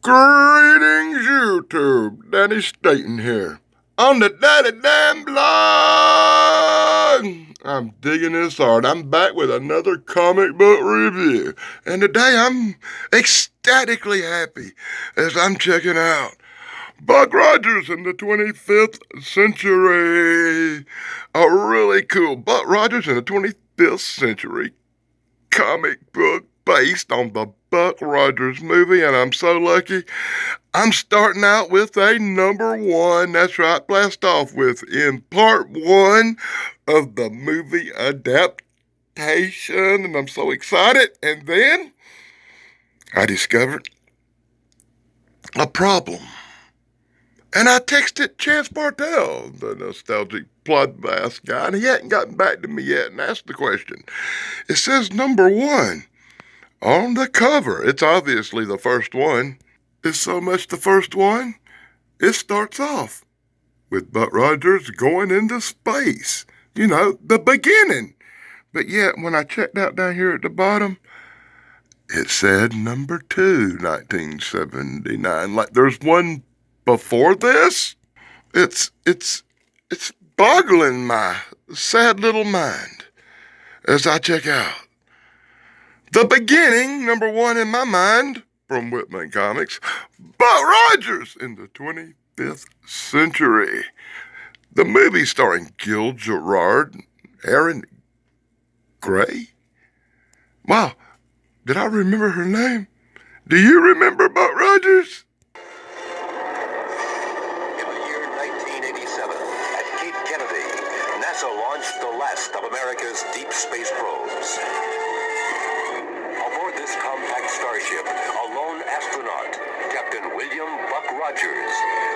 Greetings, YouTube. Danny Staten here. On the Daddy Damn Blog! I'm digging this hard. I'm back with another comic book review. And today I'm ecstatically happy as I'm checking out Buck Rogers in the 25th Century. A really cool Buck Rogers in the 25th Century comic book based on the Buck Rogers movie, and I'm so lucky. I'm starting out with a number one. That's right, blast off with in part one of the movie adaptation, and I'm so excited. And then I discovered a problem. And I texted Chance Bartel, the nostalgic Bloodbath guy, and he hadn't gotten back to me yet and asked the question. It says number one on the cover. It's obviously the first one. It's so much the first one, it starts off with Buck Rogers going into space. You know, the beginning. But yet, when I checked out down here at the bottom, it said number 2, 1979. Like there's one before this. It's boggling my sad little mind as I check out the beginning, number one in my mind, from Whitman Comics, Buck Rogers in the 25th Century. The movie starring Gil Gerard, Aaron Gray. Wow, did I remember her name? Do you remember Buck Rogers? NASA launched the last of America's deep space probes. Aboard this compact starship, a lone astronaut, Captain William Buck Rogers,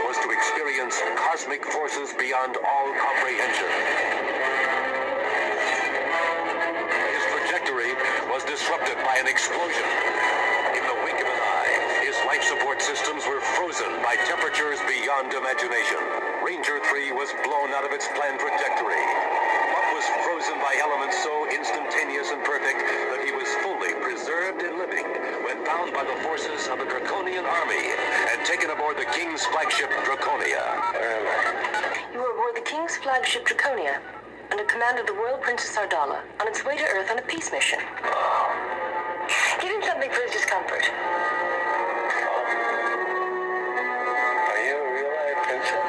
was to experience cosmic forces beyond all comprehension. His trajectory was disrupted by an explosion. In the wink of an eye, his life support systems were frozen by temperatures beyond imagination. Ranger 3 was blown out of its planned trajectory. Buck was frozen by elements so instantaneous and perfect that he was fully preserved and living when found by the forces of the Draconian army and taken aboard the King's flagship Draconia. You were aboard the King's flagship Draconia under command of the Royal Princess Ardala on its way to Earth on a peace mission. Give him something for his discomfort. Are you a real-life princess?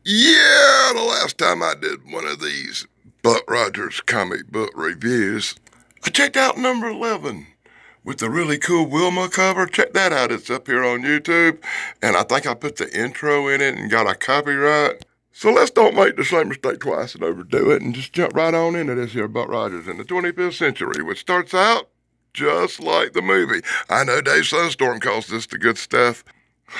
Yeah, the last time I did one of these Buck Rogers comic book reviews, I checked out number 11 with the really cool Wilma cover. Check that out. It's up here on YouTube. And I think I put the intro in it and got a copyright. So let's don't make the same mistake twice and overdo it and just jump right on into this here Buck Rogers in the 25th Century, which starts out just like the movie. I know Dave Sunstorm calls this the good stuff.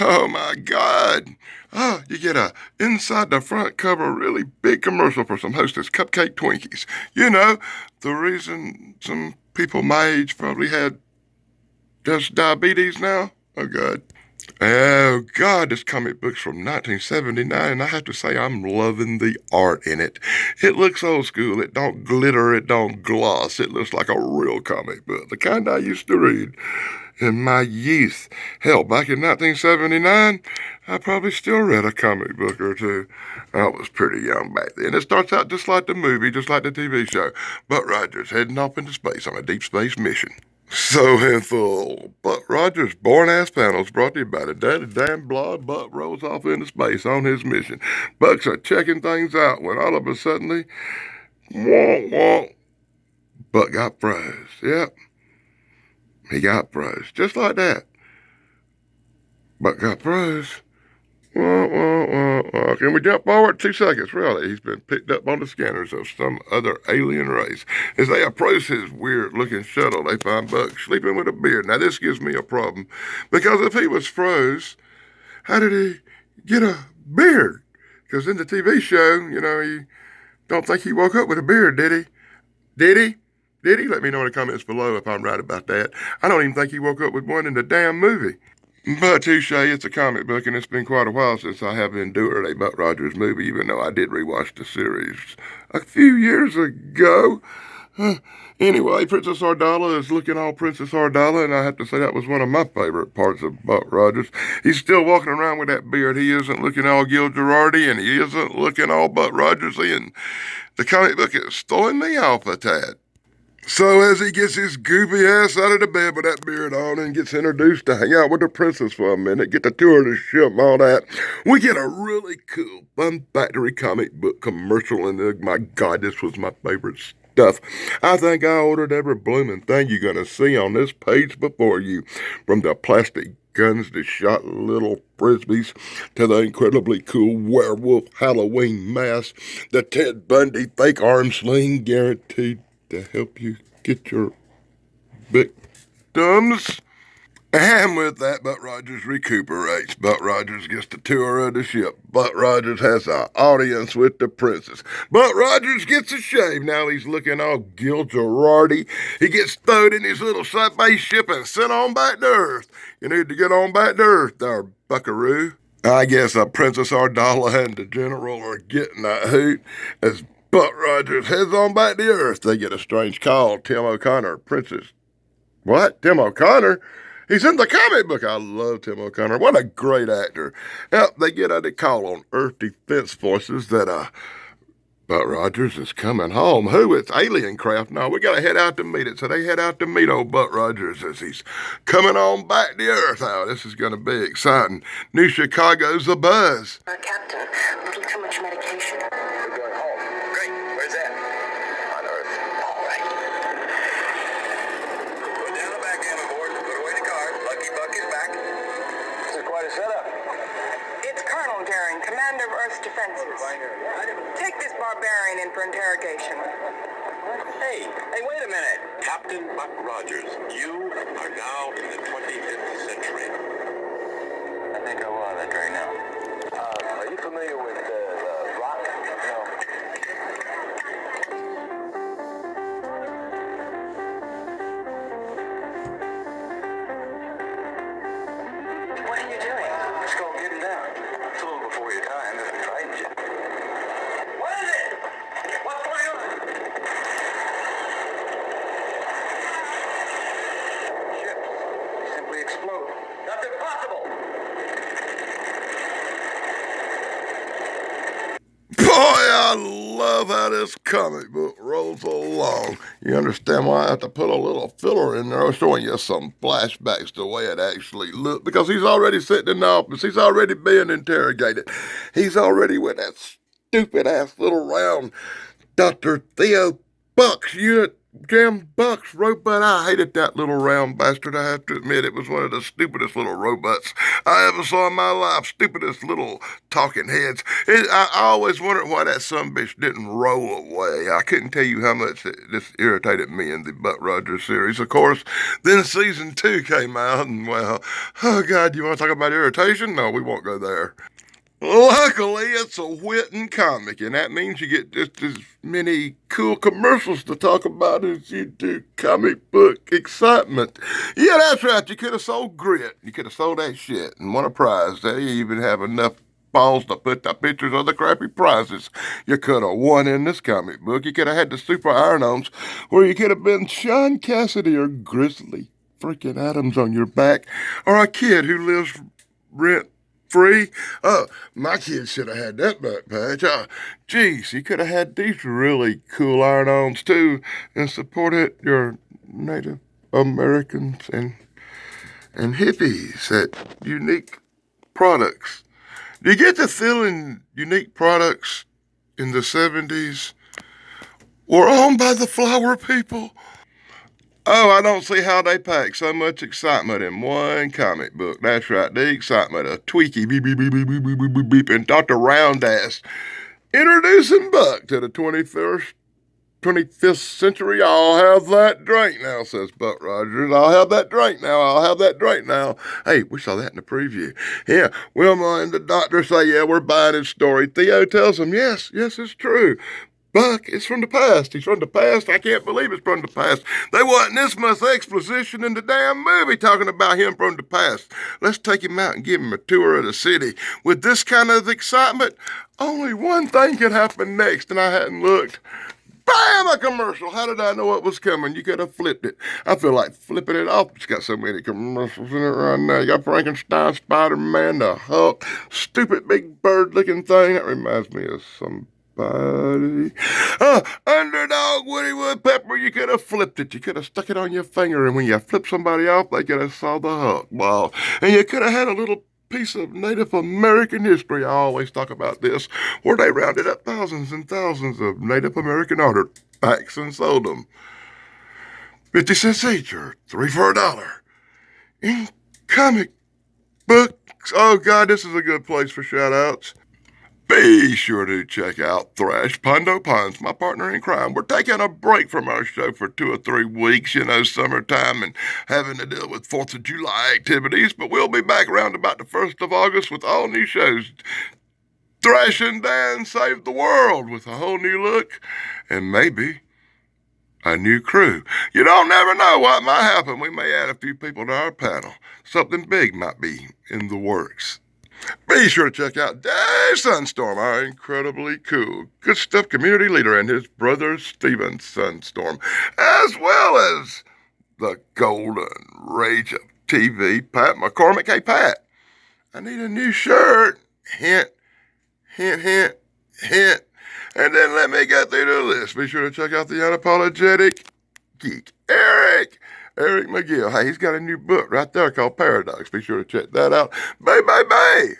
Oh my God. Oh, you get a inside the front cover really big commercial for some Hostess cupcake Twinkies. You know, the reason some people my age probably had just diabetes now. Oh God. Oh God, this comic book's from 1979, and I have to say I'm loving the art in it. It looks old school. It don't glitter. It don't gloss. It looks like a real comic book, the kind I used to read in my youth. Hell, back in 1979, I probably still read a comic book or two. I was pretty young back then. It starts out just like the movie, just like the TV show. Buck Rogers heading off into space on a deep space mission. So in full, Buck Rogers' born-ass panels brought to you by the Daddy Damn Blog. Buck rolls off into space on his mission. Bucks are checking things out when all of a sudden, wonk, wonk, Buck got froze. Yep. He got froze, just like that. Buck got froze. Can we jump forward 2 seconds? Really, he's been picked up on the scanners of some other alien race. As they approach his weird-looking shuttle, they find Buck sleeping with a beard. Now, this gives me a problem, because if he was froze, how did he get a beard? Because in the TV show, you know, you don't think he woke up with a beard, did he? Did he? Did he? Let me know in the comments below if I'm right about that. I don't even think he woke up with one in the damn movie. But touche, it's a comic book, and it's been quite a while since I have endured a Buck Rogers movie, even though I did rewatch the series a few years ago. Anyway, Princess Ardala is looking all Princess Ardala, and I have to say that was one of my favorite parts of Buck Rogers. He's still walking around with that beard. He isn't looking all Gil Gerardi, and he isn't looking all Buck Rogersy, and the comic book is throwing me off a tad. So as he gets his goofy ass out of the bed with that beard on and gets introduced to hang out with the princess for a minute, get the tour of the ship and all that, we get a really cool Fun Factory comic book commercial, and my God, this was my favorite stuff. I think I ordered every blooming thing you're gonna see on this page before you, from the plastic guns that shot little frisbees to the incredibly cool werewolf Halloween mask, the Ted Bundy fake arm sling guaranteed to help you get your victims. And with that, Buck Rogers recuperates. Buck Rogers gets the tour of the ship. Buck Rogers has an audience with the princess. Buck Rogers gets a shave. Now he's looking all Gil Gerardi. He gets stowed in his little spaceship and sent on back to Earth. You need to get on back to Earth there, buckaroo. I guess Princess Ardala and the General are getting a hoot as Buck Rogers heads on back to Earth. They get a strange call. Tim O'Connor, Princess. What? Tim O'Connor? He's in the comic book. I love Tim O'Connor. What a great actor. Yep, they get a call on Earth Defense Forces that Buck Rogers is coming home. Who? It's alien craft. No, we gotta head out to meet it. So they head out to meet old Buck Rogers as he's coming on back to Earth. Oh, this is gonna be exciting. New Chicago's a buzz. Captain, a little too much medication. We're going home. Great. Where's that? On Earth. All right. Put down the backgammon board. Put away the card. Lucky Buck is back. This is quite a setup. It's Colonel Daring, Commander of Earth's Defenses. Take this barbarian in for interrogation. Hey, wait a minute. Captain Buck Rogers, you are now in the 25th century. I think I will that right now. Are you familiar with the Rock? No. What are you doing? It's called getting down. It's a little before your time, if I tried you. What is it? What's going on? Ships simply explode. That's impossible. Boy, I love how this comic book rolls along. You understand why I have to put a little filler in there showing you some flashbacks the way it actually looked, because he's already sitting in the office. He's already being interrogated. He's already with that stupid-ass little round Dr. Theo Bucks, Unit Jim Bucks robot. I hated that little round bastard, I have to admit. It was one of the stupidest little robots I ever saw in my life. Stupidest little talking heads. I always wondered why that sumbitch didn't roll away. I couldn't tell you how much this irritated me in the Buck Rogers series. Of course, then season 2 came out, and well, oh God, you want to talk about irritation? No, we won't go there. Luckily, it's a Whitten comic, and that means you get just as many cool commercials to talk about as you do comic book excitement. Yeah, that's right. You could have sold grit. You could have sold that shit and won a prize. They even have enough balls to put the pictures of the crappy prizes you could have won in this comic book. You could have had the super iron-ons where you could have been Sean Cassidy or Grizzly freaking Adams on your back, or a kid who lives rent free. Oh, my kid should have had that back patch. Geez, you could have had these really cool iron-ons too and supported your Native Americans and hippies at Unique Products. Do you get the feeling Unique Products in the 70s were owned by the flower people? Oh, I don't see how they pack so much excitement in one comic book. That's right, the excitement of Tweaky, beep, beep, beep, beep, beep, beep, beep, beep, beep, and Dr. Roundass introducing Buck to the 25th century. I'll have that drink now, says Buck Rogers. I'll have that drink now. I'll have that drink now. Hey, we saw that in the preview. Yeah, Wilma and the doctor say, yeah, we're buying his story. Theo tells him, yes, it's true. Buck is from the past. He's from the past. I can't believe it's from the past. They wasn't this much exposition in the damn movie talking about him from the past. Let's take him out and give him a tour of the city. With this kind of excitement, only one thing could happen next, and I hadn't looked. Bam! A commercial. How did I know it was coming? You could have flipped it. I feel like flipping it off. It's got so many commercials in it right now. You got Frankenstein, Spider-Man, the Hulk, stupid big bird-looking thing. That reminds me of somebody. Underdog, Woody Woodpecker. You could have flipped it. You could have stuck it on your finger, and when you flip somebody off, they could have saw the Hulk ball. And you could have had a little piece of Native American history. I always talk about this, where they rounded up thousands and thousands of Native American artifacts and sold them 50 cents each or 3 for $1 in comic books. Oh God, this is a good place for shout outs. Be sure to check out Thrash Pondo Ponds, my partner in crime. We're taking a break from our show for 2 or 3 weeks, summertime and having to deal with 4th of July activities, but we'll be back around about the 1st of August with all new shows. Thrash and Dan Save the World with a whole new look and maybe a new crew. You don't never know what might happen. We may add a few people to our panel. Something big might be in the works. Be sure to check out Dave Sunstorm, our incredibly cool, good stuff community leader, and his brother Steven Sunstorm, as well as the golden rage of TV, Pat McCormick. Hey, Pat, I need a new shirt. Hint, hint, hint, hint. And then let me get through the list. Be sure to check out the unapologetic geek, Eric McGill. Hey, he's got a new book right there called Paradox. Be sure to check that out. Bay,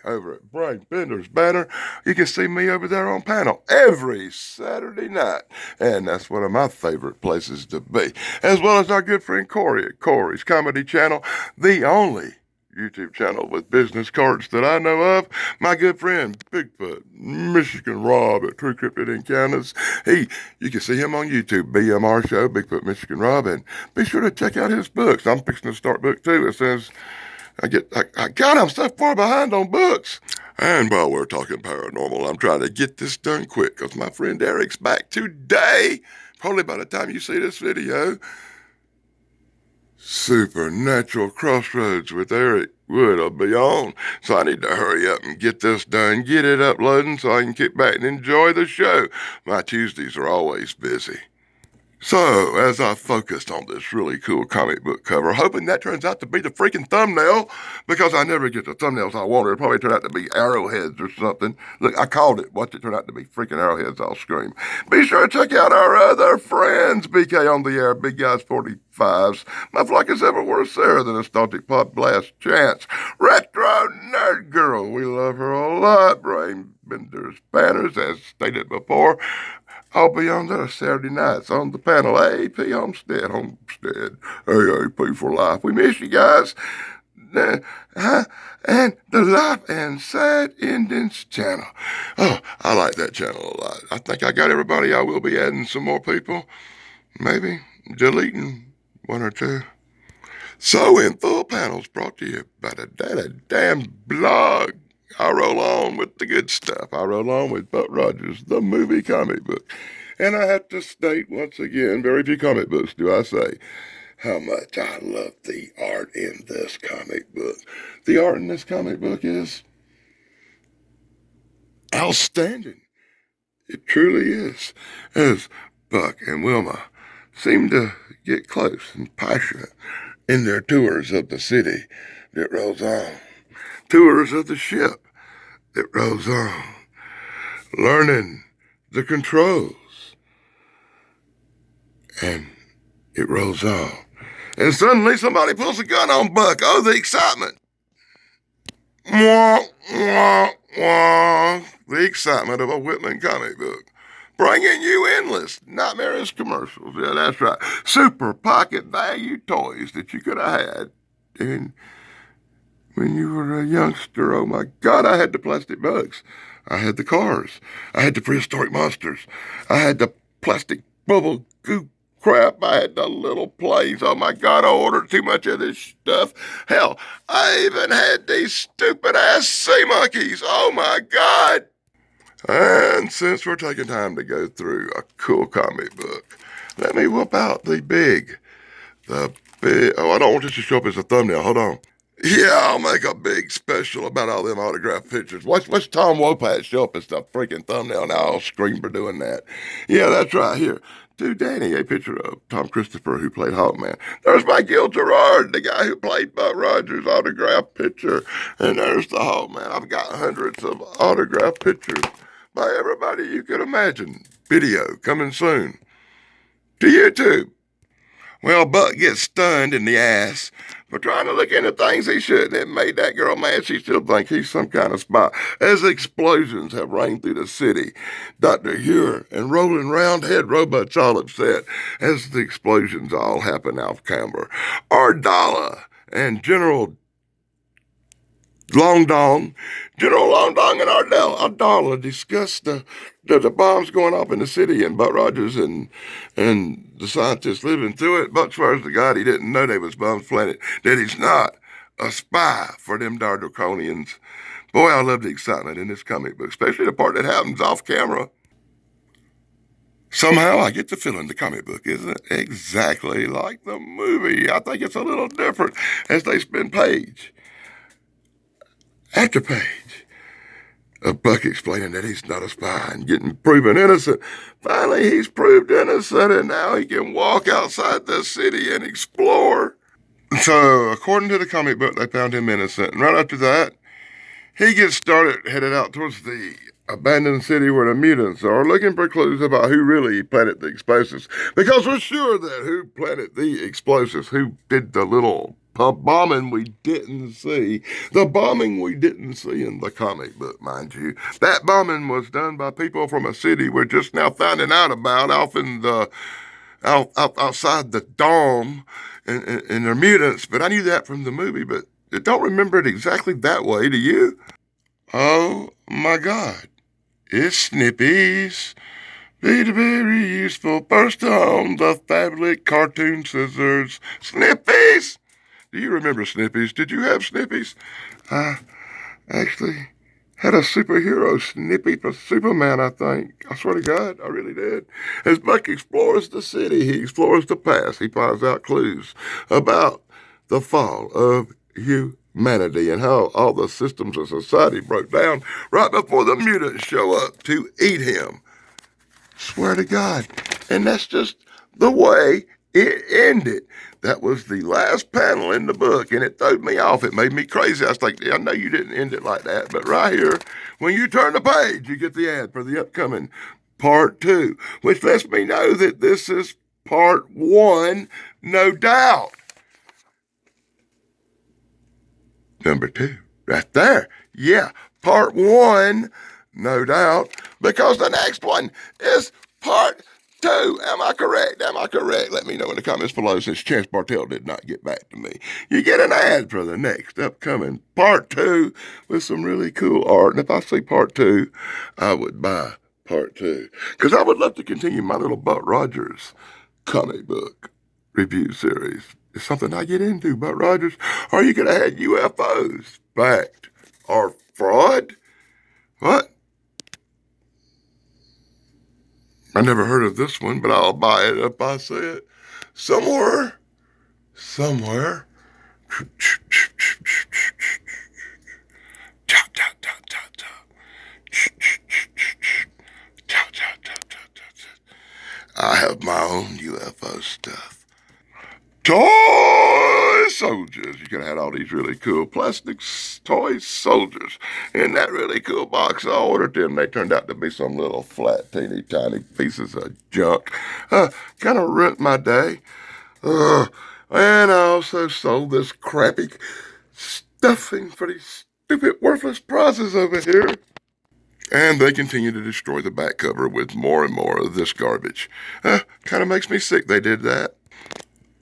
over at Brain Bender's Banner. You can see me over there on panel every Saturday night. And that's one of my favorite places to be. As well as our good friend Corey at Corey's Comedy Channel, the only YouTube channel with business cards that I know of. My good friend Bigfoot, Michigan Rob at True Cryptid Encounters. You can see him on YouTube, BMR Show, Bigfoot Michigan Rob, and be sure to check out his books. I'm fixing to start book 2 as soon as I'm so far behind on books. And while we're talking paranormal, I'm trying to get this done quick because my friend Eric's back today. Probably by the time you see this video, Supernatural Crossroads with Eric Wood will be on. So I need to hurry up and get this done, get it uploading so I can kick back and enjoy the show. My Tuesdays are always busy. So, as I focused on this really cool comic book cover, hoping that turns out to be the freaking thumbnail, because I never get the thumbnails I wanted. It'll probably turn out to be arrowheads or something. Look, I called it. Watch it turn out to be freaking arrowheads. I'll scream. Be sure to check out our other friends, BK on the Air, Big Guys 45s, My Flock is Ever Worse Sarah, the Nostalgic Pop Blast Chance, Retro Nerd Girl, we love her a lot, Brain Bender's Banners, as stated before. I'll be on there Saturday nights on the panel. AP Homestead, AAP for life. We miss you guys. And the Life and Sad Endings channel. Oh, I like that channel a lot. I think I got everybody. I will be adding some more people. Maybe deleting 1 or 2. So, in full panels brought to you by the damn blog. I roll on with the good stuff. I roll on with Buck Rogers, the movie comic book. And I have to state once again, very few comic books do I say how much I love the art in this comic book. The art in this comic book is outstanding. It truly is. As Buck and Wilma seem to get close and passionate in their tours of the city that rolls on. Tours of the ship that rolls on. Learning the controls. And it rolls on. And suddenly somebody pulls a gun on Buck. Oh, the excitement. Wah, wah, wah. The excitement of a Whitman comic book. Bringing you endless, nightmarish commercials. Yeah, that's right. Super pocket value toys that you could have had. And when you were a youngster, oh my God, I had the plastic bugs. I had the cars. I had the prehistoric monsters. I had the plastic bubble goo crap. I had the little planes. Oh my God, I ordered too much of this stuff. Hell, I even had these stupid ass sea monkeys. Oh my God. And since we're taking time to go through a cool comic book, let me whip out the big, oh, I don't want this to show up as a thumbnail. Hold on. Yeah, I'll make a big special about all them autographed pictures. Watch Tom Wopat show up as the freaking thumbnail. Now I'll scream for doing that. Yeah, that's right. Here, do Danny a picture of Tom Christopher who played Hawkman. There's Michael Gerard, the guy who played Buck Rogers' autographed picture. And there's the Hawkman. I've got hundreds of autographed pictures by everybody you could imagine. Video coming soon to YouTube. Well, Buck gets stunned in the ass for trying to look into things he shouldn't. It made that girl mad. She still thinks he's some kind of spy. As explosions have rained through the city, Dr. Ure and rolling round-head robots all upset as the explosions all happen off camera. Ardala and Long Dong, General Long Dong and Ardala discussed the bombs going off in the city and Buck Rogers and the scientists living through it. Buck swears to God he didn't know they was bombs planted, that he's not a spy for them Draconians. Boy, I love the excitement in this comic book, especially the part that happens off camera. Somehow I get the feeling the comic book isn't exactly like the movie. I think it's a little different as they spin page after page of Buck explaining that he's not a spy and getting proven innocent. Finally, he's proved innocent, and now he can walk outside the city and explore. So, according to the comic book, they found him innocent. And right after that, he gets started, headed out towards the abandoned city where the mutants are, looking for clues about who really planted the explosives. Because we're sure that who planted the explosives, who did the little bombing we didn't see, the bombing we didn't see in the comic book, mind you. That bombing was done by people from a city we're just now finding out about off in the outside the dome, and they're mutants. But I knew that from the movie, but I don't remember it exactly that way. Do you? Oh my God. It's Snippies. Be very useful. First on the phablet cartoon scissors. Snippies! Do you remember Snippies? Did you have Snippies? I actually had a superhero Snippy for Superman, I think. I swear to God, I really did. As Buck explores the city, he explores the past. He finds out clues about the fall of humanity and how all the systems of society broke down right before the mutants show up to eat him. Swear to God. And that's just the way it ended. That was the last panel in the book, and it threw me off. It made me crazy. I was like, I know you didn't end it like that, but right here, when you turn the page, you get the ad for the upcoming part 2, which lets me know that this is part 1, no doubt. Number 2, right there. Yeah, part 1, no doubt, because the next one is part 2. Am I correct? Am I correct? Let me know in the comments below, since Chance Bartell did not get back to me. You get an ad for the next upcoming part 2 with some really cool art. And if I see part 2, I would buy part 2. Because I would love to continue my little Buck Rogers comic book review series. It's something I get into, Buck Rogers. Are you going to have UFOs, fact, or fraud? What? I never heard of this one, but I'll buy it if I see it somewhere. I have my own UFO stuff. Toy soldiers. You could have had all these really cool plastic toy soldiers in that really cool box. I ordered them. They turned out to be some little flat, teeny tiny pieces of junk. Kind of ruined my day. And I also sold this crappy stuffing for these stupid, worthless prizes over here. And they continue to destroy the back cover with more and more of this garbage. Kind of makes me sick they did that.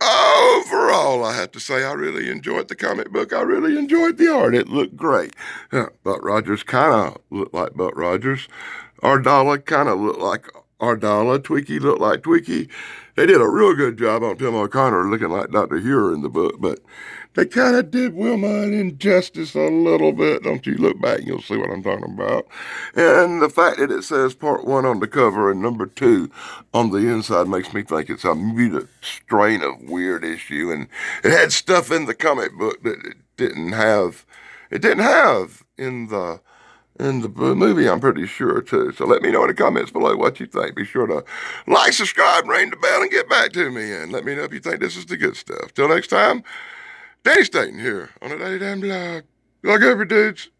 Overall, I have to say I really enjoyed the comic book. I really enjoyed the art. It looked great. Buck Rogers kind of looked like Buck Rogers. Ardala kind of looked like Ardala. Tweaky looked like Tweaky. They did a real good job on Tim O'Connor looking like Dr. Ure in the book, but they kind of did Wilma an injustice a little bit. Don't you look back and you'll see what I'm talking about. And the fact that it says part 1 on the cover and number 2 on the inside makes me think it's a mutant strain of weird issue. And it had stuff in the comic book that didn't have in the movie, I'm pretty sure, too. So let me know in the comments below what you think. Be sure to like, subscribe, ring the bell, and get back to me. And let me know if you think this is the good stuff. Till next time, Danny Staten here on the Daily Damn Blog. Like every dudes.